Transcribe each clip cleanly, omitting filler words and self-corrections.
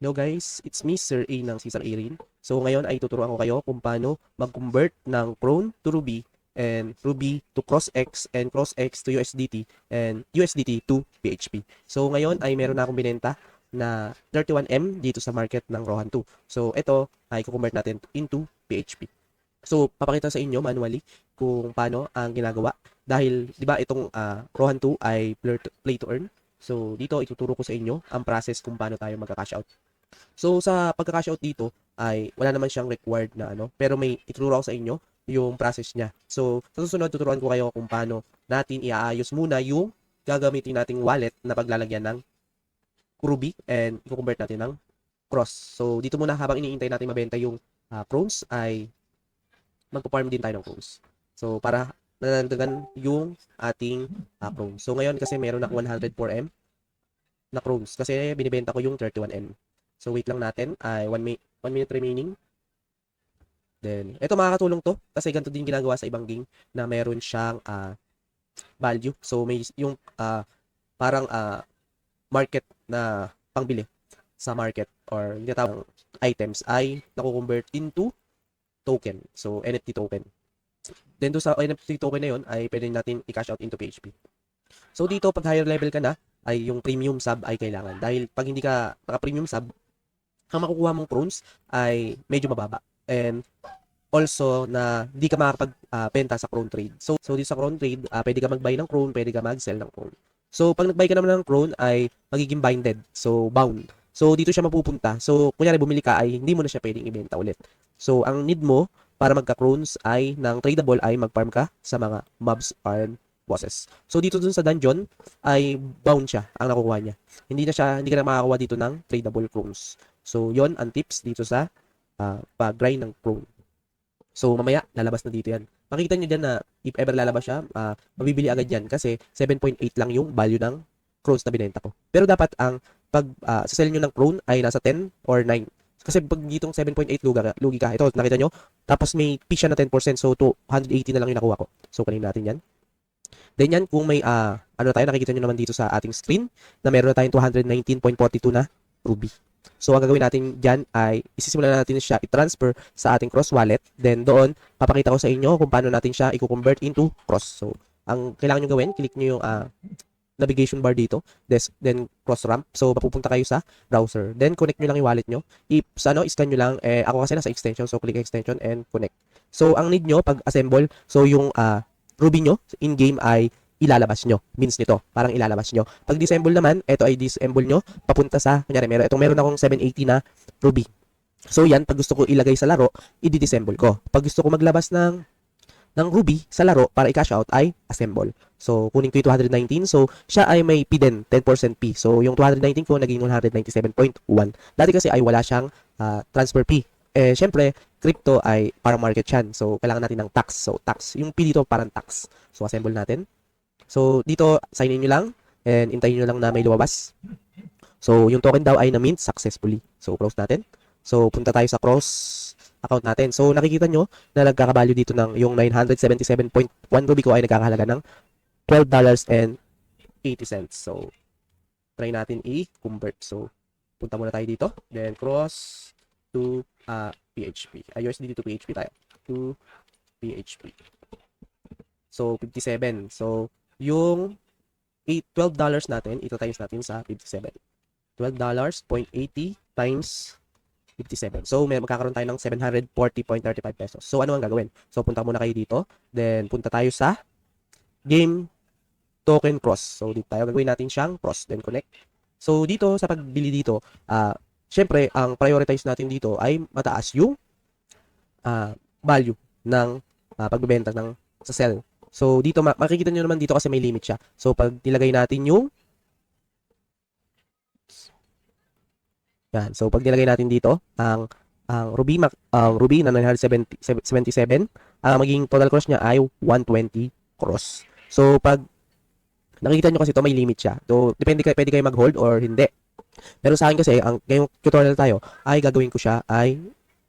Hello guys, it's me Sir A ng Cesar Irin. So ngayon ay tuturuan ko kayo kung paano mag-convert ng Cron to Ruby and Ruby to CrossX and CrossX to USDT and USDT to PHP. So ngayon ay meron na akong binenta na 31M dito sa market ng Rohan 2. So ito ay i-convert natin into PHP. So papakita sa inyo manually kung paano ang ginagawa dahil 'di ba itong Rohan 2 ay play to earn. So dito ituturo ko sa inyo ang process kung paano tayo magka-cash out. So, sa pagka-cash out dito ay wala naman siyang required na ano, pero may ituturo ako sa inyo yung process niya. So, sa susunod tuturuan ko kayo kung paano natin iaayos muna yung gagamitin nating wallet na paglalagyan ng Ruby and i-convert natin ng Cross. So, dito muna habang iniintay natin mabenta yung Crows ay magpo-farm din tayo ng Crows. So, para nanandagan yung ating Crows. So, ngayon kasi meron ako 104M na Crows kasi binibenta ko yung 31M. So, wait lang natin. Ay, 1 minute remaining. Then, ito makakatulong to. Kasi ganito din ginagawa sa ibang game na meron siyang value. So, may yung parang market na pangbili sa market or yung tinatawag items ay nakukonvert into token. So, NFT token. Then, doon sa NFT token na yun ay pwede natin i-cash out into PHP. So, dito pag higher level ka na, ay yung premium sub ay kailangan. Dahil pag hindi ka naka-premium sub, ang makukuha mong prunes ay medyo mababa. And also na hindi ka makakapag-benta sa crone trade. So dito sa crone trade, pwede ka mag-buy ng crone, pwede ka mag-sell ng crone. So pag nag-buy ka naman ng crone ay magiging binded. So bound. So dito siya mapupunta. So kunyari bumili ka ay hindi mo na siya pwedeng ibenta ulit. So ang need mo para magka-crones ay ng tradable ay mag-farm ka sa mga mobs and bosses. So dito dun sa dungeon ay bound siya ang nakukuha niya. Hindi ka na makakakuha dito ng tradable crones. So, yon ang tips dito sa pag-grind ng Chrome. So, mamaya, lalabas na dito yan. Makikita nyo dyan na if ever lalabas siya, mabibili agad yan kasi 7.8 lang yung value ng Crones na binenta ko. Pero dapat ang sa sell nyo ng Crone ay nasa 10 or 9. Kasi pag ditong 7.8 lugi ka. Ito, nakita nyo? Tapos may fee siya na 10%. So, 280 na lang yung nakuha ko. So, kanina natin yan. Then yan, kung may, nakikita nyo naman dito sa ating screen na meron na tayong 219.42 na Ruby. So, ang gagawin natin dyan ay isisimulan natin siya i-transfer sa ating cross wallet. Then, doon, papakita ko sa inyo kung paano natin siya i-convert into cross. So, ang kailangan nyo gawin, click nyo yung navigation bar dito. Then, cross ramp. So, mapupunta kayo sa browser. Then, connect nyo lang yung wallet nyo. Scan nyo lang. Ako kasi nasa extension. So, click extension and connect. So, ang need nyo, pag-assemble, so yung Ruby nyo in-game ay ilalabas nyo. Means nito, parang ilalabas nyo. Pag disassemble naman, ito ay disassemble nyo, papunta sa, kunyari, meron akong 780 na Ruby. So yan, pag gusto ko ilagay sa laro, i-disassemble ko. Pag gusto ko maglabas ng Ruby sa laro para i-cash out ay assemble. So, kunin ko yung 219. So, siya ay may P din, 10% P. So, yung 219 ko naging 197.1. Dati kasi ay wala siyang transfer P. Syempre, crypto ay parang market yan. So, kailangan natin ng tax. So, tax. Yung P dito parang tax. So, assemble natin. So, dito, sign in nyo lang and intayin nyo lang na may lumabas. So, yung token daw ay na-mint successfully. So, close natin. So, punta tayo sa cross account natin. So, nakikita nyo na nagkakabalyo dito ng yung 977.1 Ruby ko ay nagkakahalaga ng $12.80. So, try natin i-convert. So, punta muna tayo dito. Then, cross to PHP. USDT to PHP tayo. To PHP. So, 57. So, yung $12 natin, ito times natin sa 57. $12.80 times 57. So, magkakaroon tayo ng 740.35 pesos. So, ano ang gagawin? So, punta muna kayo dito. Then, punta tayo sa game token cross. So, dito tayo. Gagawin natin siyang cross. Then, connect. So, dito, sa pagbili dito, syempre, ang prioritize natin dito ay mataas yung value ng pagbebenta ng sa sell. So, dito, makikita nyo naman dito kasi may limit siya. So, pag nilagay natin yung yan. So, pag nilagay natin dito, ang Ruby na 977, ang magiging total cross niya ay 120 cross. So, pag nakikita nyo kasi ito, may limit siya. So, pwede kayo mag-hold or hindi. Pero sa akin kasi, ngayong tutorial tayo, ay gagawin ko siya ay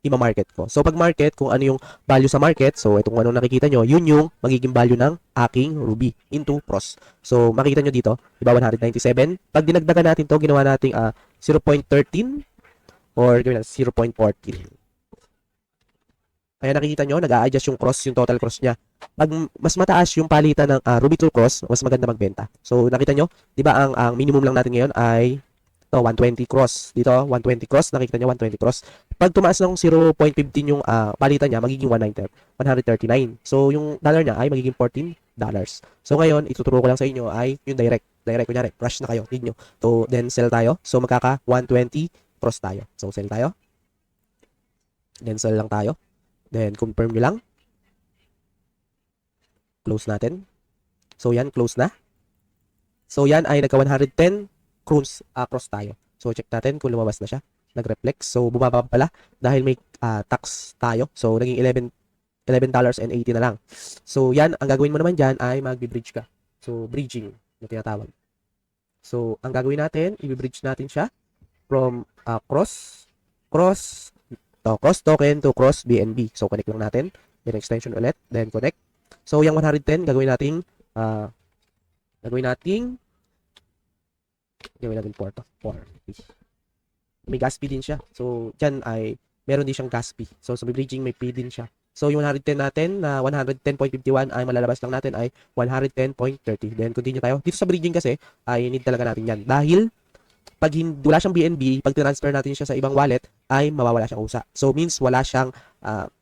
i-market ko. So, pag market, kung ano yung value sa market, so, itong ano nakikita nyo, yun yung magiging value ng aking Ruby into cross. So, makikita nyo dito, diba 197? Pag dinagdagan natin to, ginawa nating 0.13 or gawin natin 0.14. Kaya nakikita nyo, nag-a-adjust yung cross, yung total cross niya. Pag mas mataas yung palitan ng Ruby Tool cross, mas maganda magbenta. So, nakita nyo, di ba ang minimum lang natin ngayon ay 120 cross. Dito, 120 cross. Nakikita nyo, 120 cross. Pag tumaas ng 0.15 yung palitan niya, magiging 139. So, yung dollar niya ay magiging $14. So, ngayon, ituturo ko lang sa inyo ay yung direct. Direct, kunyari, rush na kayo. Need nyo. So, then sell tayo. So, magkaka 120 cross tayo. So, sell tayo. Then, sell lang tayo. Then, confirm nyo lang. Close natin. So, yan. Close na. So, yan ay nagka 110 cross tayo. So, check natin kung lumabas na siya. Nag-reflect. So, bumaba pala dahil may tax tayo. So, naging $11.80 na lang. So, yan. Ang gagawin mo naman dyan ay mag-bridge ka. So, bridging na tinatawag. So, ang gagawin natin, i-bridge natin siya from cross token to cross BNB. So, connect lang natin. Then, extension ulit. Then, connect. So, yung 110, gagawin natin 4. May gas fee din siya. So, dyan ay, meron din siyang gas fee. So, sa bridging, may fee din siya. So, yung 110 natin na 110.51 ay malalabas lang natin ay 110.30. Then, continue tayo. Dito sa bridging kasi, ay need talaga natin yan. Dahil, pag wala siyang BNB, pag transfer natin siya sa ibang wallet, ay mawawala siyang usa. So, means wala siyang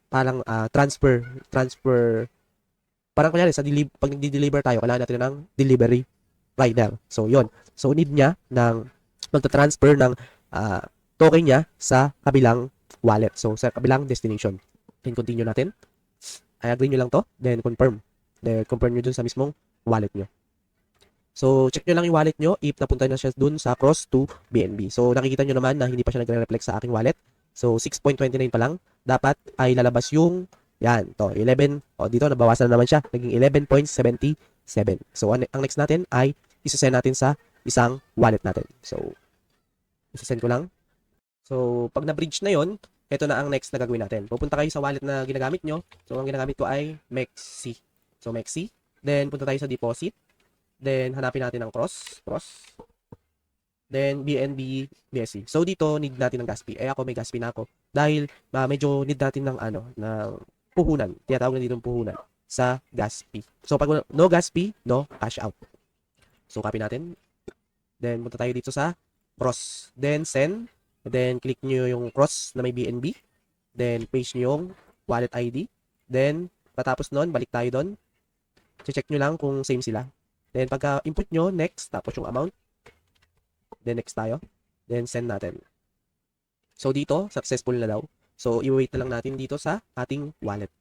parang transfer. Parang kunyari, pag nag-deliver tayo, kailangan natin ng delivery rider. So, yon. So, need niya ng magta-transfer ng token niya sa kabilang wallet. So, sa kabilang destination. Then, continue natin. I agree nyo lang to. Then, confirm. Then, confirm nyo dun sa mismong wallet nyo. So, check nyo lang yung wallet nyo if napunta na siya dun sa cross to BNB. So, nakikita nyo naman na hindi pa siya nagre-reflect sa aking wallet. So, 6.29 pa lang. Dapat ay lalabas yung, yan, to, 11. O, dito, nabawasan na naman siya. Naging 11.77. So, ang next natin ay isasend natin sa isang wallet natin. So, isasend ko lang. So, pag na-bridge na yon, ito na ang next na gagawin natin. Pupunta kayo sa wallet na ginagamit nyo. So, ang ginagamit ko ay Mexi. So, Mexi. Then, punta tayo sa deposit. Then, hanapin natin ang cross. Then, BNB, BSC. So, dito, need natin ng gas fee. Ako, may gas fee na ako. Dahil, medyo need natin ng, ng puhunan. Tinatawag na dito ng puhunan sa gas fee. So, pag no gas fee, no cash out. So, copy natin. Then, punta tayo dito sa cross. Then, send. Then, click nyo yung cross na may BNB. Then, paste nyo yung wallet ID. Then, patapos nun, balik tayo doon. Check nyo lang kung same sila. Then, pagka input nyo, next, tapos yung amount. Then, next tayo. Then, send natin. So, dito, successful na daw. So, i-wait na lang natin dito sa ating wallet.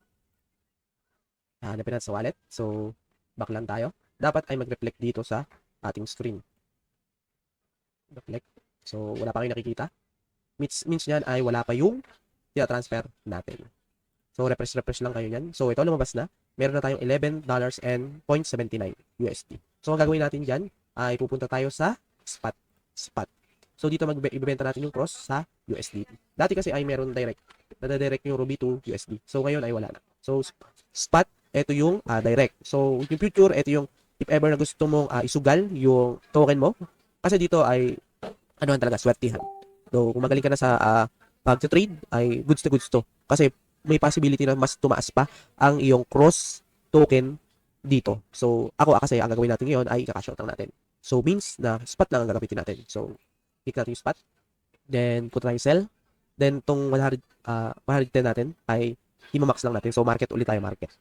Hanapin natin sa wallet. So, back lang tayo. Dapat ay mag-reflect dito sa ating screen. Reflect. So, wala pa kayo nakikita. Means yan ay wala pa yung transfer natin. So, refresh lang kayo yan. So, ito lumabas na. Meron na tayong $11.79 USD. So, ang gagawin natin dyan ay pupunta tayo sa spot. So, dito ibebenta natin yung cross sa USDT. Dati kasi ay meron direct. Nadadirect yung Ruby to USD. So, ngayon ay wala na. So, spot, ito yung direct. So, yung future, ito yung if ever na gusto mong isugal yung token mo. Kasi dito ay talaga, swertihan. So, kung magaling ka na sa pag-trade, ay goods to. Kasi may possibility na mas tumaas pa ang iyong cross token dito. So, kasi ang gagawin natin ngayon ay i-cash out lang natin. So, means na spot lang ang gagamitin natin. So, click natin yung spot. Then, punta tayo sell. Then, itong 110 natin ay i-max lang natin. So, market ulit tayo, market.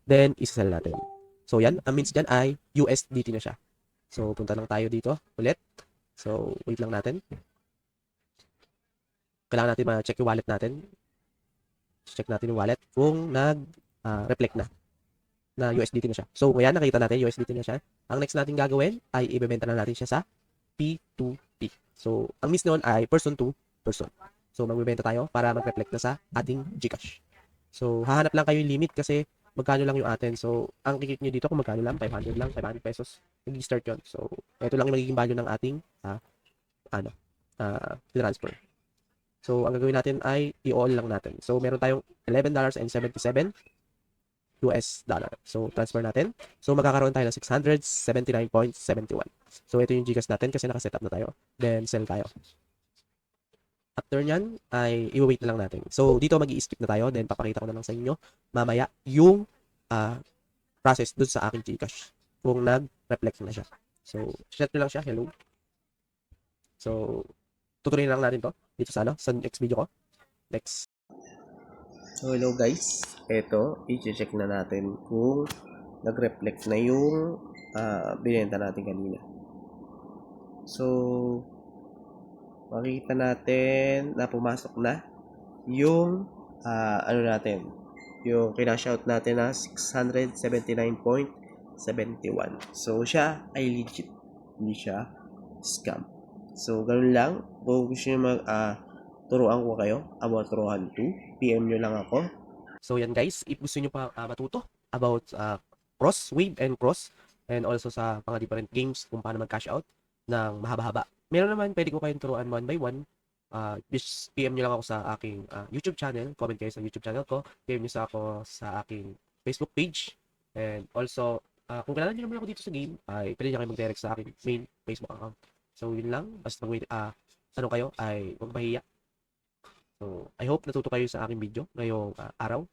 Then, isa-sell natin. So, yan. Ang means dyan ay USDT na siya. So, punta lang tayo dito ulit. So, wait lang natin. Kailangan natin ma-check yung wallet natin. Check natin yung wallet kung nag-reflect na USDT na siya. So, ngayon nakita natin USDT na siya. Ang next natin gagawin ay ibebenta na natin siya sa P2P. So, ang means noon ay person to person. So, magbebenta tayo para mag-reflect na sa ating GCash. So, hahanap lang kayo yung limit kasi magkano lang yung atin. So, ang kikik nyo dito kung magkano lang, 500 lang, 500 pesos. Nag-start yun. So, ito lang yung magiging value ng ating transfer. So, ang gagawin natin ay i-all lang natin. So, meron tayong $11.77 US dollar. So, transfer natin. So, magkakaroon tayo ng 679.71. So, ito yung GCash natin kasi nakasetup na tayo. Then, sell tayo. After nyan, ay i-wait na lang natin. So, dito mag-i-skip na tayo. Then, papakita ko na lang sa inyo mamaya yung process dun sa aking Gcash. Kung nag-reflect na siya. So, chat nyo lang siya. Hello. So, tutuloy lang natin to dito sa next video ko. Next. So, hello guys. Ito, i-check na natin kung nag-reflect na yung binenta natin kanina. So, makikita natin na pumasok na yung ano natin, yung kinash out natin na 679.71. So, siya ay legit. Hindi siya scam. So, ganun lang. Kung gusto nyo turuan ko kayo about Rohan 2, PM nyo lang ako. So, yan guys. If gusto nyo pa matuto about cross, wave, and cross, and also sa mga different games kung paano mag-cash out ng mahaba-haba. Meron naman, pwede ko kayong turuan one by one. Just PM nyo lang ako sa aking YouTube channel. Comment kayo sa YouTube channel ko. PM nyo sa ako sa aking Facebook page. And also, kung kailangan nyo naman ako dito sa game, ay pwede nyo kayo mag-direct sa aking main Facebook account. So, yun lang. Basta ano kayo, ay huwag mahiya. So, I hope natuto kayo sa aking video ngayong araw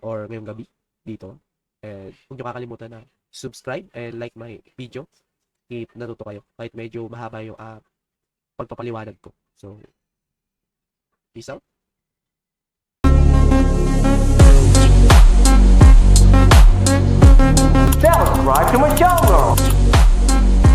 or ngayong gabi dito. And huwag nyo kakalimutan na subscribe and like my video if natuto kayo. Kahit medyo mahaba yung pagpapaliwanag ko. So, peace out. Subscribe to my channel.